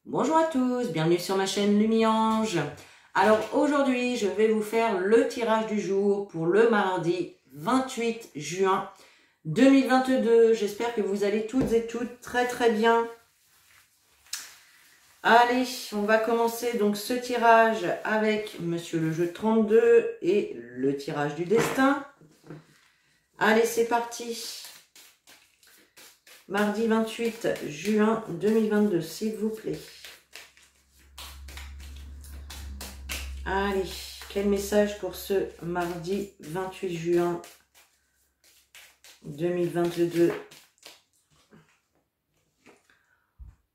Bonjour à tous, bienvenue sur ma chaîne Lumiange. Alors aujourd'hui, je vais vous faire le tirage du jour pour le mardi 28 juin 2022. J'espère que vous allez toutes et toutes très bien. Allez, on va commencer donc ce tirage avec Monsieur le jeu 32 et le tirage du destin. Allez, c'est parti. Mardi 28 juin 2022, s'il vous plaît. Allez, quel message pour ce mardi 28 juin 2022?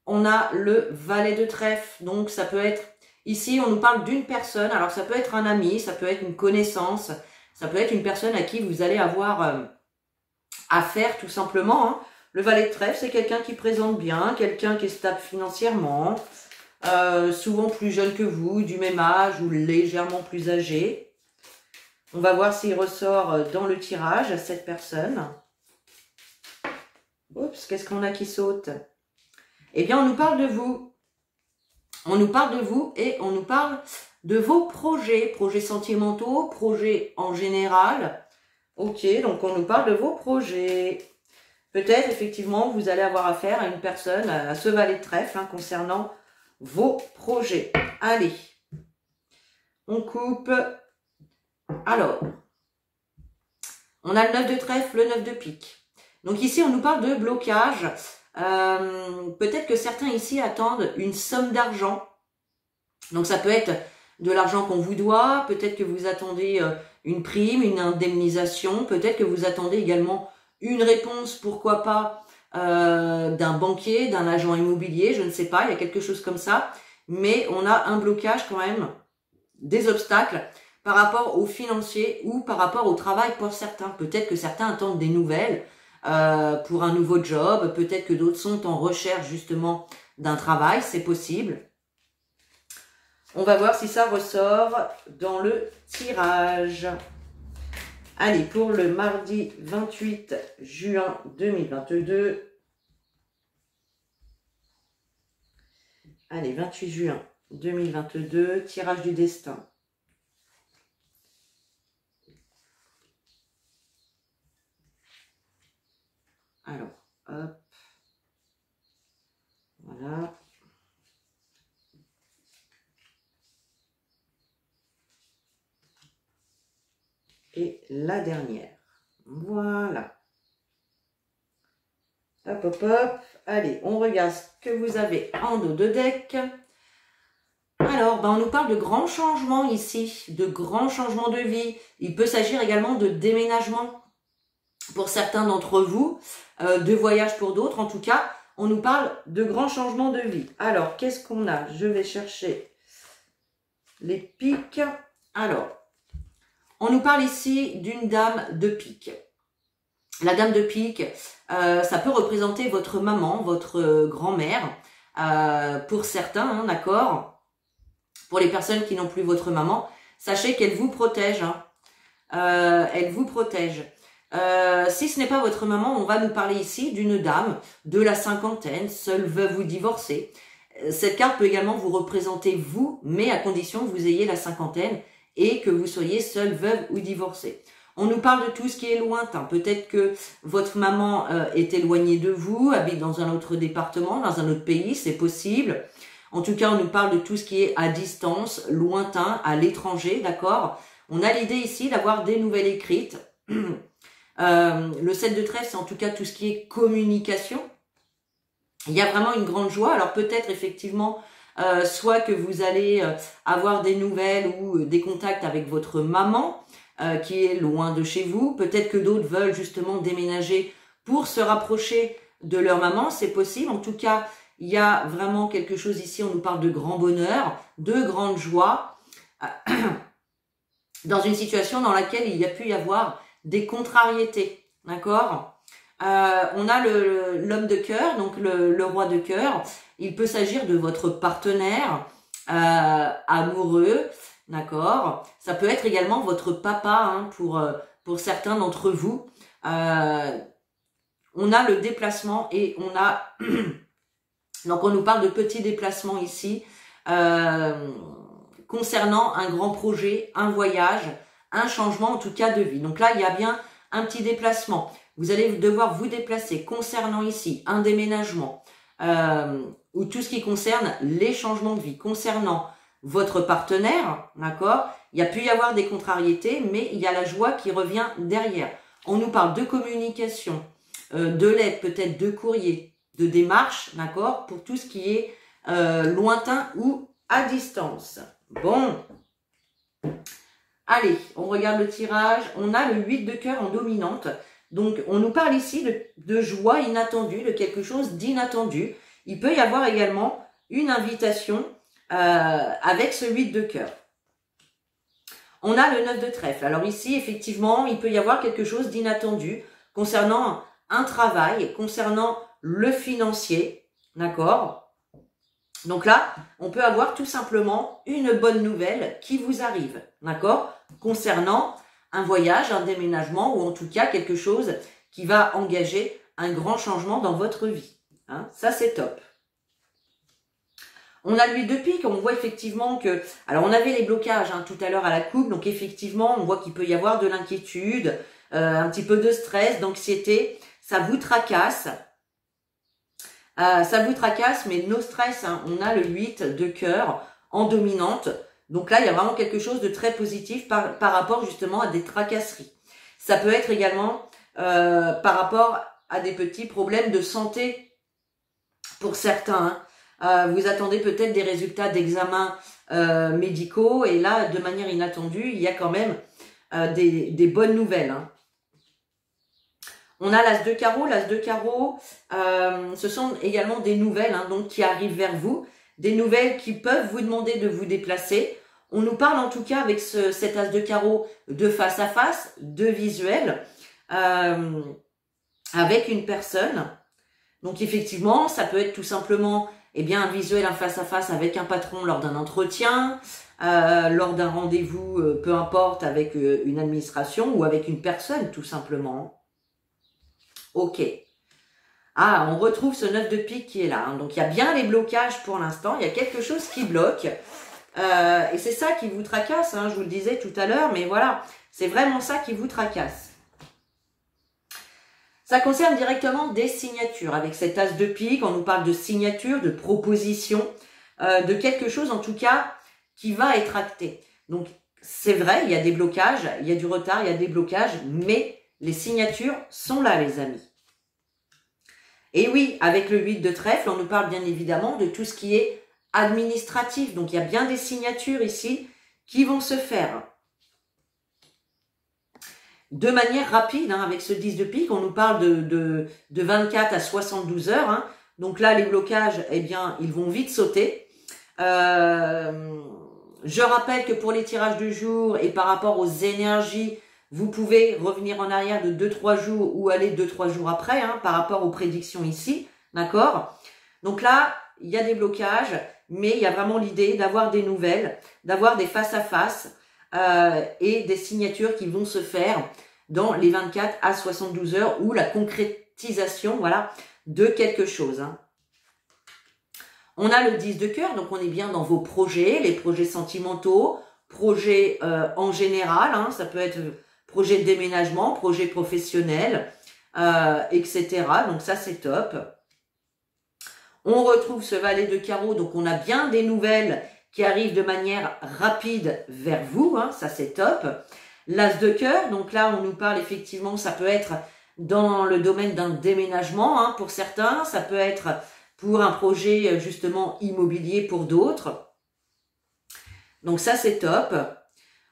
On a le valet de trèfle, donc ça peut être, ici on nous parle d'une personne, alors ça peut être un ami, ça peut être une connaissance, ça peut être une personne à qui vous allez avoir affaire tout simplement, hein. Le valet de trèfle, c'est quelqu'un qui présente bien, quelqu'un qui est stable financièrement, souvent plus jeune que vous, du même âge ou légèrement plus âgé. On va voir s'il ressort dans le tirage, cette personne. Oups, qu'est-ce qu'on a qui saute? Eh bien, on nous parle de vous. On nous parle de vous et on nous parle de vos projets, projets sentimentaux, projets en général. Ok, donc on nous parle de vos projets. Peut-être, effectivement, vous allez avoir affaire à une personne, à ce valet de trèfle, hein, concernant vos projets. Allez, on coupe. Alors, on a le 9 de trèfle, le 9 de pique. Donc ici, on nous parle de blocage. Peut-être que certains ici attendent une somme d'argent. Donc ça peut être de l'argent qu'on vous doit, peut-être que vous attendez une prime, une indemnisation, peut-être que vous attendez également une réponse, pourquoi pas, d'un banquier, d'un agent immobilier, je ne sais pas, il y a quelque chose comme ça. Mais on a un blocage quand même, des obstacles par rapport aux financiers ou par rapport au travail pour certains. Peut-être que certains attendent des nouvelles pour un nouveau job, peut-être que d'autres sont en recherche justement d'un travail, c'est possible. On va voir si ça ressort dans le tirage. Allez, pour le mardi 28 juin 2022. Allez, 28 juin 2022, tirage du destin. Alors, hop. Voilà. Et la dernière. Voilà. Hop, hop, hop. Allez, on regarde ce que vous avez en dos de deck. Alors, on nous parle de grands changements ici, de grands changements de vie. Il peut s'agir également de déménagement pour certains d'entre vous, de voyage pour d'autres. En tout cas, on nous parle de grands changements de vie. Alors, qu'est-ce qu'on a? Je vais chercher les piques. Alors, on nous parle ici d'une dame de pique. La dame de pique, ça peut représenter votre maman, votre grand-mère, pour certains, hein, d'accord? Pour les personnes qui n'ont plus votre maman, sachez qu'elle vous protège. Hein. Elle vous protège. Si ce n'est pas votre maman, on va nous parler ici d'une dame de la cinquantaine, seule veuve ou divorcée. Cette carte peut également vous représenter vous, mais à condition que vous ayez la cinquantaine et que vous soyez seule veuve ou divorcée. On nous parle de tout ce qui est lointain. Peut-être que votre maman est éloignée de vous, habite dans un autre département, dans un autre pays, c'est possible. En tout cas, on nous parle de tout ce qui est à distance, lointain, à l'étranger, d'accord? On a l'idée ici d'avoir des nouvelles écrites. Le 7 de trèfle, c'est en tout cas tout ce qui est communication. Il y a vraiment une grande joie. Alors peut-être effectivement, soit que vous allez avoir des nouvelles ou des contacts avec votre maman qui est loin de chez vous. Peut-être que d'autres veulent justement déménager pour se rapprocher de leur maman. C'est possible. En tout cas, il y a vraiment quelque chose ici. On nous parle de grand bonheur, de grande joie dans une situation dans laquelle il y a pu y avoir des contrariétés, d'accord? On a l'homme de cœur, donc le roi de cœur. Il peut s'agir de votre partenaire amoureux, d'accord? Ça peut être également votre papa, hein, pour certains d'entre vous. On a le déplacement et on a Donc, on nous parle de petits déplacements ici, concernant un grand projet, un voyage, un changement en tout cas de vie. Donc là, il y a bien un petit déplacement. Vous allez devoir vous déplacer concernant ici un déménagement ou tout ce qui concerne les changements de vie. Concernant votre partenaire, d'accord, il y a pu y avoir des contrariétés, mais il y a la joie qui revient derrière. On nous parle de communication, de lettres, peut-être de courrier, de démarches, d'accord, pour tout ce qui est lointain ou à distance. Bon, allez, on regarde le tirage. On a le 8 de cœur en dominante. Donc, on nous parle ici de joie inattendue, de quelque chose d'inattendu. Il peut y avoir également une invitation avec ce 8 de cœur. On a le 9 de trèfle. Alors ici, effectivement, il peut y avoir quelque chose d'inattendu concernant un travail, concernant le financier, d'accord? Donc là, on peut avoir tout simplement une bonne nouvelle qui vous arrive, d'accord? Concernant un voyage, un déménagement ou en tout cas quelque chose qui va engager un grand changement dans votre vie. Hein, ça, c'est top. On a l'huile de pique, on voit effectivement que... Alors, on avait les blocages hein, tout à l'heure à la coupe, donc effectivement, on voit qu'il peut y avoir de l'inquiétude, un petit peu de stress, d'anxiété, ça vous tracasse. Mais no stress, hein, on a le 8 de cœur en dominante. Donc là, il y a vraiment quelque chose de très positif par rapport justement à des tracasseries. Ça peut être également par rapport à des petits problèmes de santé pour certains. Hein. Vous attendez peut-être des résultats d'examens médicaux et là, de manière inattendue, il y a quand même des bonnes nouvelles. Hein. On a l'as de carreau. L'as de carreau, ce sont également des nouvelles hein, donc qui arrivent vers vous. Des nouvelles qui peuvent vous demander de vous déplacer. On nous parle en tout cas avec cet as de carreau de face à face, de visuel, avec une personne. Donc effectivement, ça peut être tout simplement un visuel, un face à face avec un patron lors d'un entretien, lors d'un rendez-vous, peu importe, avec une administration ou avec une personne tout simplement. Ok. Ah, on retrouve ce 9 de pique qui est là. Hein. Donc, il y a bien les blocages pour l'instant. Il y a quelque chose qui bloque. Et c'est ça qui vous tracasse. Hein, je vous le disais tout à l'heure. Mais voilà, c'est vraiment ça qui vous tracasse. Ça concerne directement des signatures. Avec cet as de pique, on nous parle de signature, de proposition, de quelque chose en tout cas qui va être acté. Donc, c'est vrai, il y a des blocages, il y a du retard, il y a des blocages. Mais les signatures sont là, les amis. Et oui, avec le 8 de trèfle, on nous parle bien évidemment de tout ce qui est administratif. Donc, il y a bien des signatures ici qui vont se faire. De manière rapide, hein, avec ce 10 de pique, on nous parle de 24 à 72 heures. Hein. Donc là, les blocages, ils vont vite sauter. Je rappelle que pour les tirages du jour et par rapport aux énergies, vous pouvez revenir en arrière de 2-3 jours ou aller 2-3 jours après hein, par rapport aux prédictions ici, d'accord? Donc là, il y a des blocages, mais il y a vraiment l'idée d'avoir des nouvelles, d'avoir des face-à-face et des signatures qui vont se faire dans les 24 à 72 heures ou la concrétisation voilà, de quelque chose. Hein. On a le 10 de cœur, donc on est bien dans vos projets, les projets sentimentaux, projets en général, hein, ça peut être... projet de déménagement, projet professionnel, etc. Donc ça, c'est top. On retrouve ce valet de carreau. Donc, on a bien des nouvelles qui arrivent de manière rapide vers vous. Hein, ça, c'est top. L'as de cœur. Donc là, on nous parle effectivement, ça peut être dans le domaine d'un déménagement hein, pour certains. Ça peut être pour un projet justement immobilier pour d'autres. Donc ça, c'est top.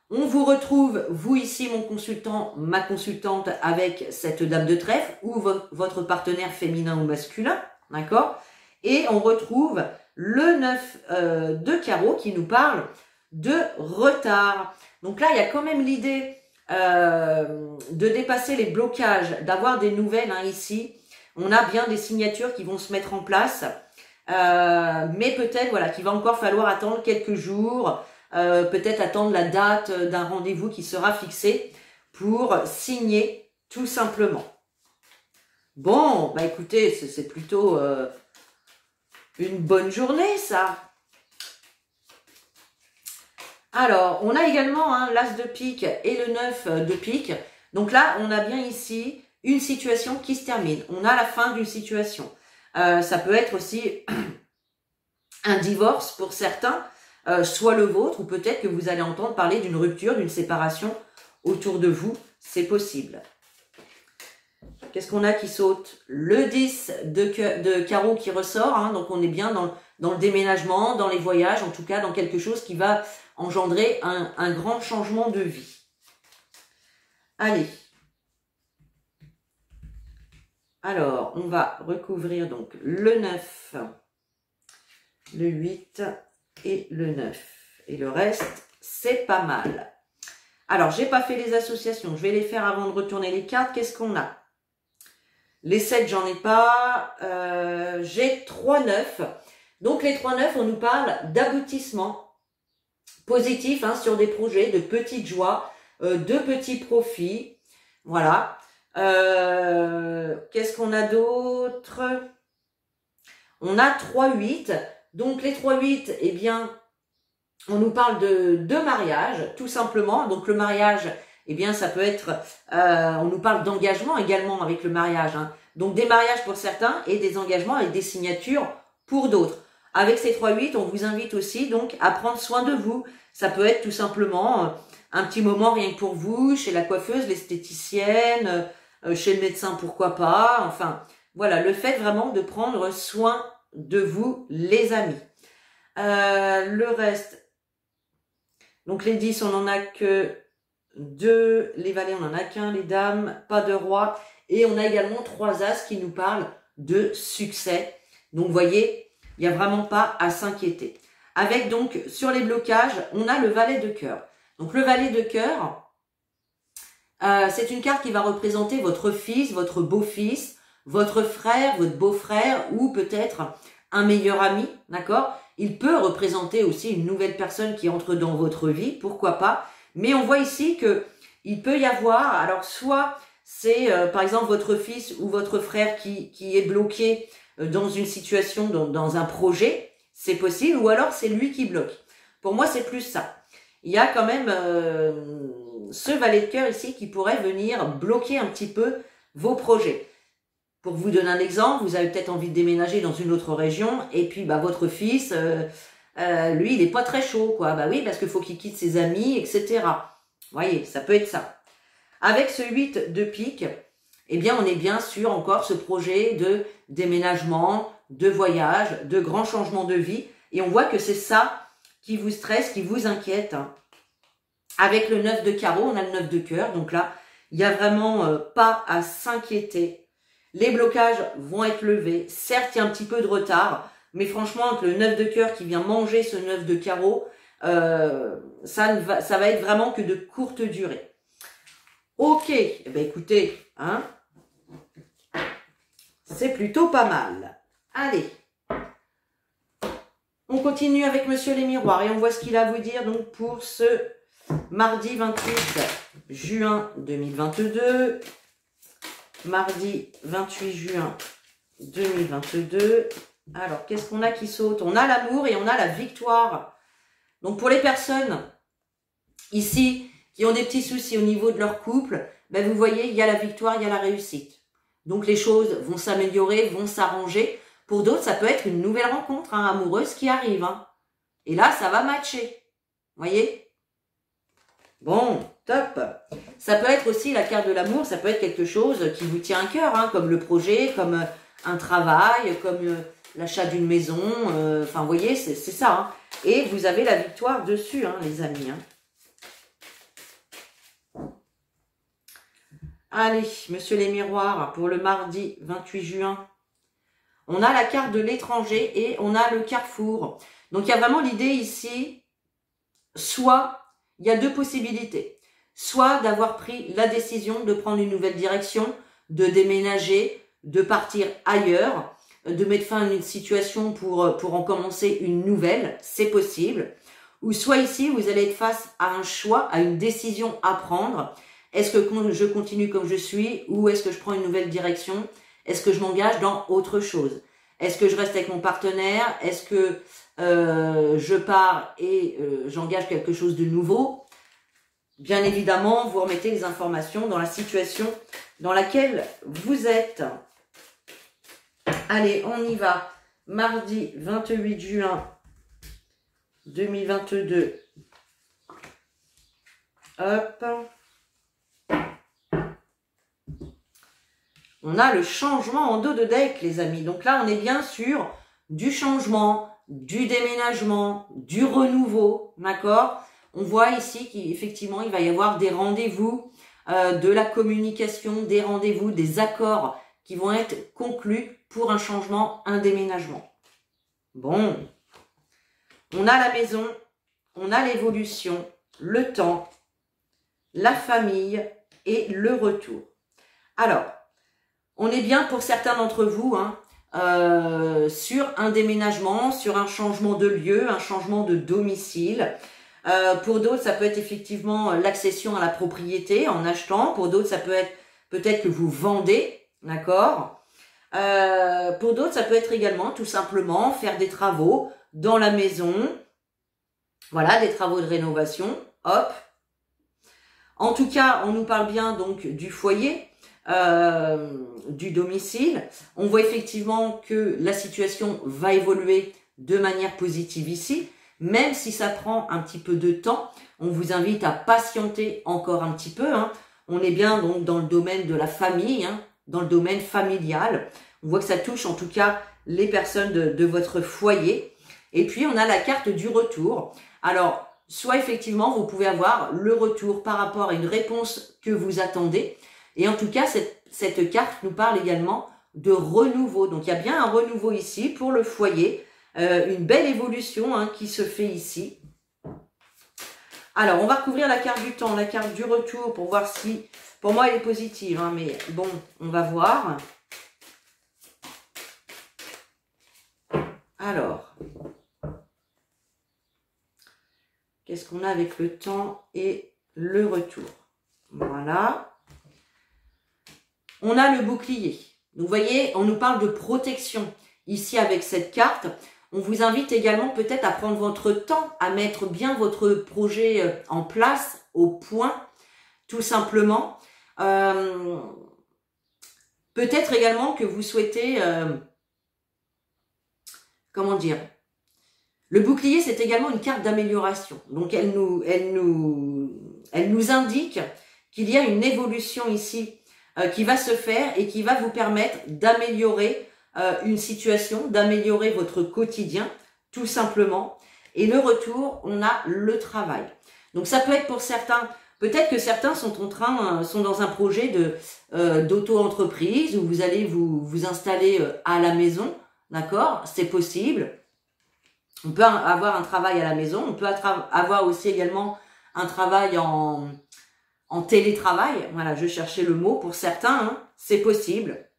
On vous retrouve, vous ici, mon consultant, ma consultante, avec cette dame de trèfle ou votre partenaire féminin ou masculin, d'accord? Et on retrouve le 9 de carreau qui nous parle de retard. Donc là, il y a quand même l'idée de dépasser les blocages, d'avoir des nouvelles hein, ici. On a bien des signatures qui vont se mettre en place, mais peut-être voilà qu'il va encore falloir attendre quelques jours, peut-être attendre la date d'un rendez-vous qui sera fixé pour signer tout simplement. Bon, bah écoutez, c'est plutôt une bonne journée, ça. Alors, on a également hein, l'as de pique et le 9 de pique. Donc là, on a bien ici une situation qui se termine. On a la fin d'une situation. Ça peut être aussi un divorce pour certains, soit le vôtre, ou peut-être que vous allez entendre parler d'une rupture, d'une séparation autour de vous. C'est possible. Qu'est-ce qu'on a qui saute? Le 10 de carreau qui ressort. Hein, donc, on est bien dans le déménagement, dans les voyages, en tout cas dans quelque chose qui va engendrer un grand changement de vie. Allez. Alors, on va recouvrir donc le 9, le 8 et le 9. Et le reste, c'est pas mal. Alors, j'ai pas fait les associations. Je vais les faire avant de retourner les cartes. Qu'est-ce qu'on a? Les 7, j'en ai pas. J'ai 3 9. Donc, les 3 9, on nous parle d'aboutissement positif hein, sur des projets, de petites joies, de petits profits. Voilà. Qu'est-ce qu'on a d'autre? On a 3-8. Donc, les 3-8, eh bien, on nous parle de mariage, tout simplement. Donc, le mariage, eh bien, ça peut être... on nous parle d'engagement également avec le mariage. Hein. Donc, des mariages pour certains et des engagements avec des signatures pour d'autres. Avec ces 3-8, on vous invite aussi donc à prendre soin de vous. Ça peut être tout simplement un petit moment rien que pour vous, chez la coiffeuse, l'esthéticienne, chez le médecin, pourquoi pas. Enfin, voilà, le fait vraiment de prendre soin de vous, les amis. Le reste, donc les 10, on n'en a que 2. Les valets, on n'en a qu'un. Les dames, pas de roi. Et on a également 3 as qui nous parlent de succès. Donc, vous voyez... Il n'y a vraiment pas à s'inquiéter. Avec donc, sur les blocages, on a le valet de cœur. Donc, le valet de cœur, c'est une carte qui va représenter votre fils, votre beau-fils, votre frère, votre beau-frère ou peut-être un meilleur ami, d'accord? Il peut représenter aussi une nouvelle personne qui entre dans votre vie, pourquoi pas. Mais on voit ici que il peut y avoir, alors soit c'est par exemple votre fils ou votre frère qui est bloqué dans une situation, dans un projet, c'est possible, ou alors c'est lui qui bloque. Pour moi, c'est plus ça. Il y a quand même ce valet de cœur ici qui pourrait venir bloquer un petit peu vos projets. Pour vous donner un exemple, vous avez peut-être envie de déménager dans une autre région, et puis bah, votre fils, lui, il n'est pas très chaud, quoi. Bah oui, parce qu'il faut qu'il quitte ses amis, etc. Vous voyez, ça peut être ça. Avec ce 8 de pique, eh bien, on est bien sûr encore ce projet de déménagement, de voyage, de grands changements de vie. Et on voit que c'est ça qui vous stresse, qui vous inquiète. Avec le 9 de carreau, on a le 9 de cœur. Donc là, il n'y a vraiment pas à s'inquiéter. Les blocages vont être levés. Certes, il y a un petit peu de retard. Mais franchement, entre le 9 de cœur qui vient manger ce 9 de carreau, ça va être vraiment que de courte durée. Ok, eh bien, écoutez, hein, c'est plutôt pas mal. Allez, on continue avec Monsieur les Miroirs et on voit ce qu'il a à vous dire donc pour ce mardi 28 juin 2022. Mardi 28 juin 2022. Alors, qu'est-ce qu'on a qui saute? On a l'amour et on a la victoire. Donc, pour les personnes ici qui ont des petits soucis au niveau de leur couple, ben vous voyez, il y a la victoire, il y a la réussite. Donc, les choses vont s'améliorer, vont s'arranger. Pour d'autres, ça peut être une nouvelle rencontre amoureuse qui arrive. Hein. Et là, ça va matcher. Voyez? Bon, top. Ça peut être aussi la carte de l'amour, ça peut être quelque chose qui vous tient à cœur, hein, comme le projet, comme un travail, comme l'achat d'une maison. Enfin, vous voyez, c'est ça. Hein. Et vous avez la victoire dessus, hein, les amis. Hein. Allez, Monsieur les Miroirs, pour le mardi 28 juin. On a la carte de l'étranger et on a le carrefour. Donc, il y a vraiment l'idée ici, soit, il y a deux possibilités. Soit d'avoir pris la décision de prendre une nouvelle direction, de déménager, de partir ailleurs, de mettre fin à une situation pour en commencer une nouvelle, c'est possible. Ou soit ici, vous allez être face à un choix, à une décision à prendre. Est-ce que je continue comme je suis ou est-ce que je prends une nouvelle direction? Est-ce que je m'engage dans autre chose? Est-ce que je reste avec mon partenaire? Est-ce que je pars et j'engage quelque chose de nouveau? Bien évidemment, vous remettez les informations dans la situation dans laquelle vous êtes. Allez, on y va. Mardi 28 juin 2022. Hop. On a le changement en dos de deck, les amis. Donc là, on est bien sur du changement, du déménagement, du renouveau, d'accord? On voit ici qu'effectivement, il va y avoir des rendez-vous, de la communication, des rendez-vous, des accords qui vont être conclus pour un changement, un déménagement. Bon, on a la maison, on a l'évolution, le temps, la famille et le retour. Alors, on est bien pour certains d'entre vous sur un déménagement, sur un changement de lieu, un changement de domicile. Pour d'autres, ça peut être effectivement l'accession à la propriété en achetant. Pour d'autres, ça peut être peut-être que vous vendez, d'accord. Pour d'autres, ça peut être également tout simplement faire des travaux dans la maison. Voilà, des travaux de rénovation. Hop. En tout cas, on nous parle bien donc du foyer, du domicile. On voit effectivement que la situation va évoluer de manière positive ici. Même si ça prend un petit peu de temps, on vous invite à patienter encore un petit peu. On est bien donc dans le domaine de la famille, dans le domaine familial. On voit que ça touche en tout cas les personnes de votre foyer. Et puis on a la carte du retour. Alors, soit effectivement vous pouvez avoir le retour par rapport à une réponse que vous attendez. Et en tout cas, cette carte nous parle également de renouveau. Donc il y a bien un renouveau ici pour le foyer. Une belle évolution qui se fait ici. Alors, on va recouvrir la carte du temps, la carte du retour pour voir si... Pour moi, elle est positive, mais bon, on va voir. Alors, qu'est-ce qu'on a avec le temps et le retour? Voilà. On a le bouclier. Donc, vous voyez, on nous parle de protection. Ici, avec cette carte, on vous invite également peut-être à prendre votre temps, à mettre bien votre projet en place, au point, tout simplement. Peut-être également que vous souhaitez, comment dire, le bouclier, c'est également une carte d'amélioration. Donc, elle nous indique qu'il y a une évolution ici qui va se faire et qui va vous permettre d'améliorer une situation, d'améliorer votre quotidien, tout simplement. Et le retour, on a le travail. Donc ça peut être pour certains, peut-être que certains sont dans un projet d'auto-entreprise où vous allez vous installer à la maison, d'accord? C'est possible. On peut avoir un travail à la maison, on peut avoir aussi également un travail en télétravail. Voilà, je cherchais le mot pour certains, c'est possible.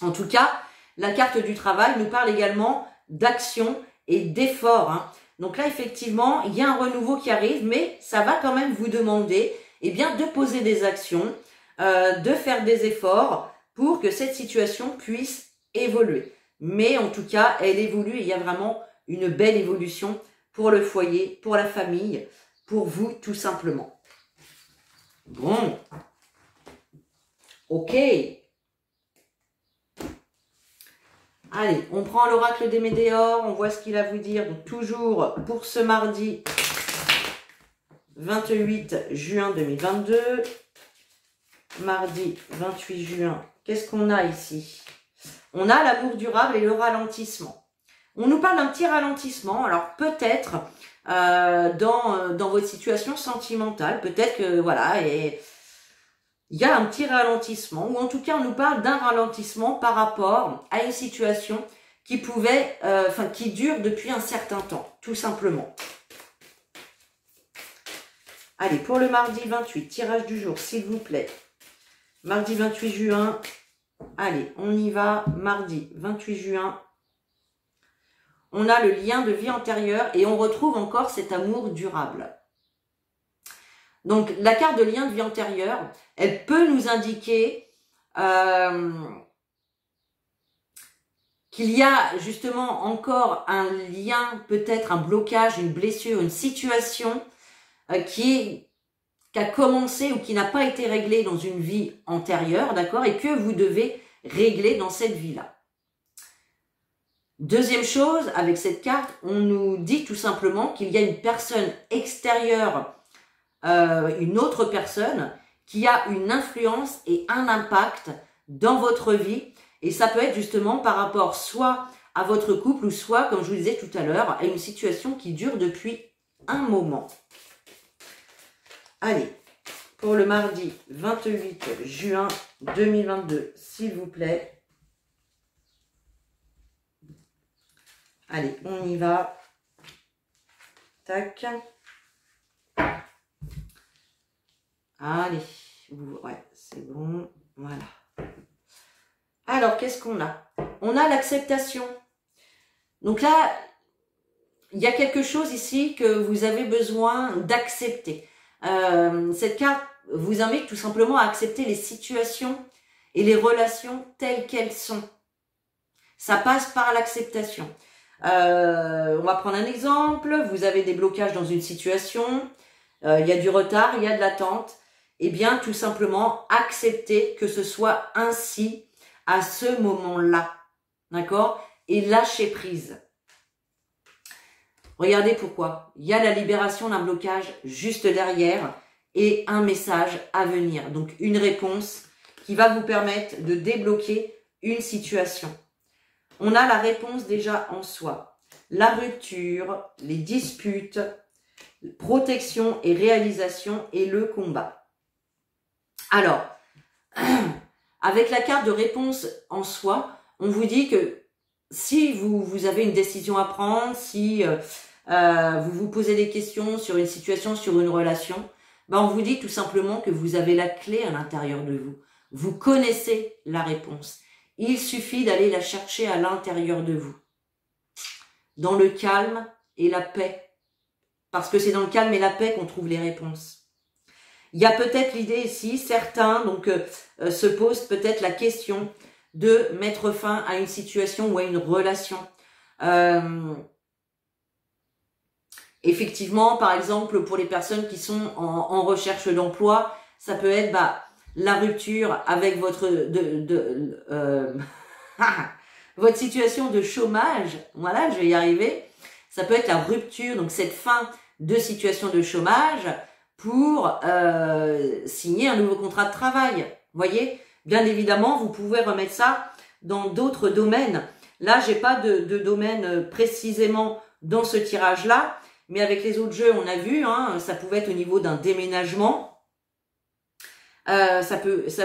En tout cas, la carte du travail nous parle également d'action et d'effort. Donc là, effectivement, il y a un renouveau qui arrive, mais ça va quand même vous demander de poser des actions, de faire des efforts pour que cette situation puisse évoluer. Mais en tout cas, elle évolue et il y a vraiment une belle évolution pour le foyer, pour la famille, pour vous tout simplement. Bon. Ok. Allez, on prend l'oracle des Météores, on voit ce qu'il a à vous dire. Donc, toujours pour ce mardi 28 juin 2022. Mardi 28 juin, qu'est-ce qu'on a ici? On a l'amour durable et le ralentissement. On nous parle d'un petit ralentissement. Alors, peut-être dans votre situation sentimentale, peut-être que, voilà, et il y a un petit ralentissement, ou en tout cas, on nous parle d'un ralentissement par rapport à une situation qui pouvait, qui dure depuis un certain temps, tout simplement. Allez, pour le mardi 28, tirage du jour, s'il vous plaît. Mardi 28 juin. Allez, on y va. Mardi 28 juin. On a le lien de vie antérieure et on retrouve encore cet amour durable. Donc, la carte de lien de vie antérieure, elle peut nous indiquer qu'il y a justement encore un lien, peut-être un blocage, une blessure, une situation qui a commencé ou qui n'a pas été réglée dans une vie antérieure, d'accord, et que vous devez régler dans cette vie-là. Deuxième chose, avec cette carte, on nous dit tout simplement qu'il y a une personne extérieure, une autre personne, qui a une influence et un impact dans votre vie. Et ça peut être justement par rapport soit à votre couple ou soit, comme je vous disais tout à l'heure, à une situation qui dure depuis un moment. Allez, pour le mardi 28 juin 2022, s'il vous plaît. Allez, on y va. Tac. Allez, ouais, c'est bon. Voilà. Alors, qu'est-ce qu'on a? On a l'acceptation. Donc là, il y a quelque chose ici que vous avez besoin d'accepter. Cette carte vous invite tout simplement à accepter les situations et les relations telles qu'elles sont. Ça passe par l'acceptation. On va prendre un exemple. Vous avez des blocages dans une situation. Il y a du retard, il y a de l'attente. Eh bien, tout simplement, accepter que ce soit ainsi à ce moment-là. D'accord? Et lâcher prise. Regardez pourquoi. Il y a la libération d'un blocage juste derrière et un message à venir. Donc, une réponse qui va vous permettre de débloquer une situation. On a la réponse déjà en soi. La rupture, les disputes, protection et réalisation et le combat. Alors, avec la carte de réponse en soi, on vous dit que si vous avez une décision à prendre, si vous vous posez des questions sur une situation, sur une relation, ben on vous dit tout simplement que vous avez la clé à l'intérieur de vous. Vous connaissez la réponse. Il suffit d'aller la chercher à l'intérieur de vous. Dans le calme et la paix. Parce que c'est dans le calme et la paix qu'on trouve les réponses. Il y a peut-être l'idée ici, certains donc se posent peut-être la question de mettre fin à une situation ou à une relation. Effectivement, par exemple, pour les personnes qui sont en recherche d'emploi, ça peut être la rupture avec votre votre situation de chômage. Voilà, je vais y arriver. Ça peut être la rupture, donc cette fin de situation de chômage pour signer un nouveau contrat de travail. Voyez, bien évidemment, vous pouvez remettre ça dans d'autres domaines. Là, j'ai pas de domaine précisément dans ce tirage-là, mais avec les autres jeux, on a vu, hein, ça pouvait être au niveau d'un déménagement. Ça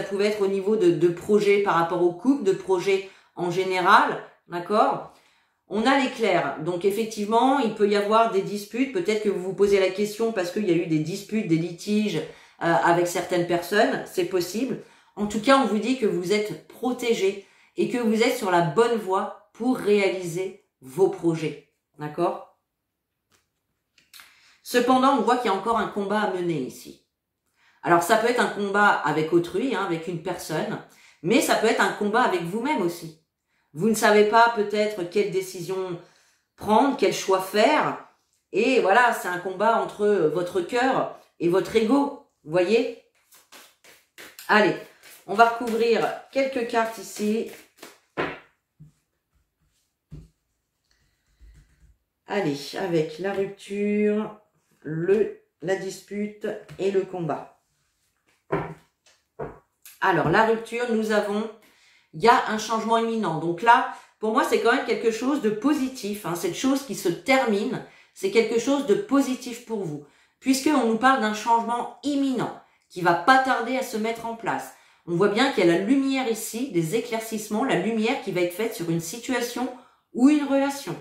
pouvait être au niveau de projets par rapport au couple, de projets en général, d'accord? On a l'éclair, donc effectivement, il peut y avoir des disputes, peut-être que vous vous posez la question parce qu'il y a eu des disputes, des litiges avec certaines personnes, c'est possible. En tout cas, on vous dit que vous êtes protégé et que vous êtes sur la bonne voie pour réaliser vos projets, d'accord? Cependant, on voit qu'il y a encore un combat à mener ici. Alors, ça peut être un combat avec autrui, hein, avec une personne, mais ça peut être un combat avec vous-même aussi. Vous ne savez pas peut-être quelle décision prendre, quel choix faire. Et voilà, c'est un combat entre votre cœur et votre ego. Vous voyez? Allez, on va recouvrir quelques cartes ici. Allez, avec la rupture, la dispute et le combat. Alors, la rupture, nous avons... Il y a un changement imminent. Donc là, pour moi, c'est quand même quelque chose de positif. Hein. Cette chose qui se termine, c'est quelque chose de positif pour vous. Puisqu'on nous parle d'un changement imminent qui va pas tarder à se mettre en place. On voit bien qu'il y a la lumière ici, des éclaircissements, la lumière qui va être faite sur une situation ou une relation.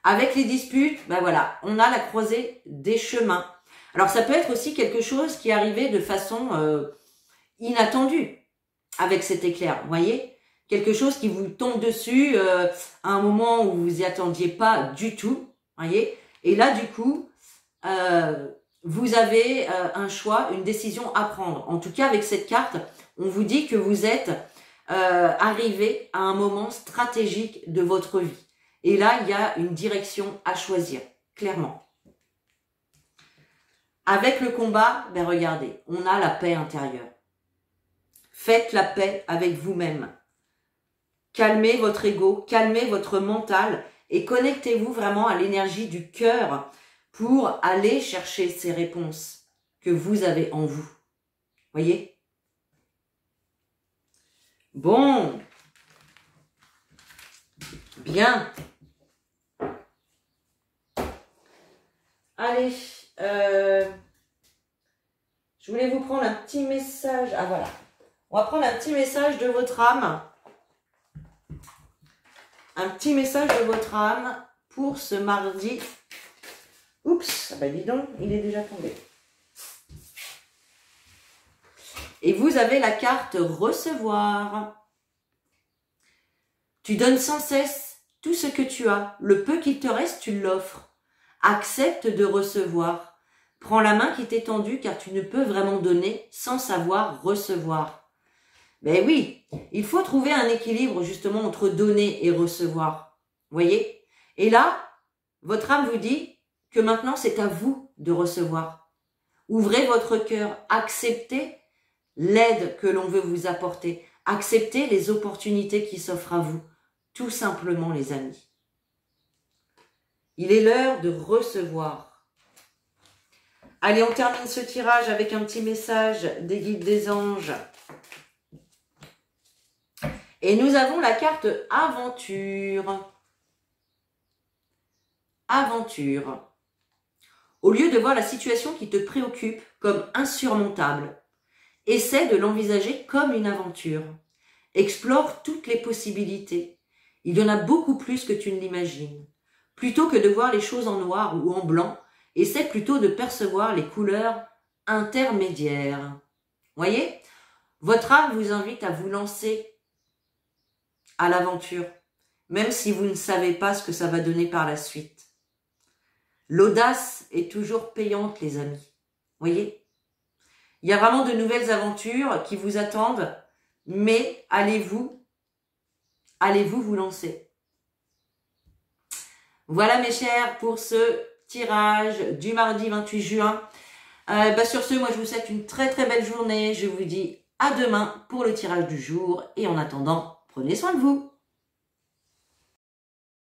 Avec les disputes, ben voilà, on a la croisée des chemins. Alors ça peut être aussi quelque chose qui est arrivé de façon inattendue. Avec cet éclair, vous voyez, quelque chose qui vous tombe dessus à un moment où vous y attendiez pas du tout, voyez. Et là, du coup, vous avez un choix, une décision à prendre. En tout cas, avec cette carte, on vous dit que vous êtes arriver à un moment stratégique de votre vie. Et là, il y a une direction à choisir, clairement. Avec le combat, ben regardez, on a la paix intérieure. Faites la paix avec vous-même. Calmez votre ego, calmez votre mental et connectez-vous vraiment à l'énergie du cœur pour aller chercher ces réponses que vous avez en vous. Voyez? Bon. Bien. Allez. Je voulais vous prendre un petit message. Ah voilà. On va prendre un petit message de votre âme. Un petit message de votre âme pour ce mardi. Oups, ah bah dis donc, il est déjà tombé. Et vous avez la carte recevoir. Tu donnes sans cesse tout ce que tu as. Le peu qu'il te reste, tu l'offres. Accepte de recevoir. Prends la main qui t'est tendue car tu ne peux vraiment donner sans savoir recevoir. Ben oui, il faut trouver un équilibre justement entre donner et recevoir. Voyez? Et là, votre âme vous dit que maintenant c'est à vous de recevoir. Ouvrez votre cœur, acceptez l'aide que l'on veut vous apporter, acceptez les opportunités qui s'offrent à vous, tout simplement les amis. Il est l'heure de recevoir. Allez, on termine ce tirage avec un petit message des guides des anges. Et nous avons la carte aventure. Aventure. Au lieu de voir la situation qui te préoccupe comme insurmontable, essaie de l'envisager comme une aventure. Explore toutes les possibilités. Il y en a beaucoup plus que tu ne l'imagines. Plutôt que de voir les choses en noir ou en blanc, essaie plutôt de percevoir les couleurs intermédiaires. Voyez, votre âme vous invite à vous lancer à l'aventure, même si vous ne savez pas ce que ça va donner par la suite. L'audace est toujours payante, les amis. Voyez, il y a vraiment de nouvelles aventures qui vous attendent, mais allez-vous vous lancer. Voilà mes chers pour ce tirage du mardi 28 juin. Sur ce, moi je vous souhaite une très très belle journée. Je vous dis à demain pour le tirage du jour. Et en attendant, prenez soin de vous.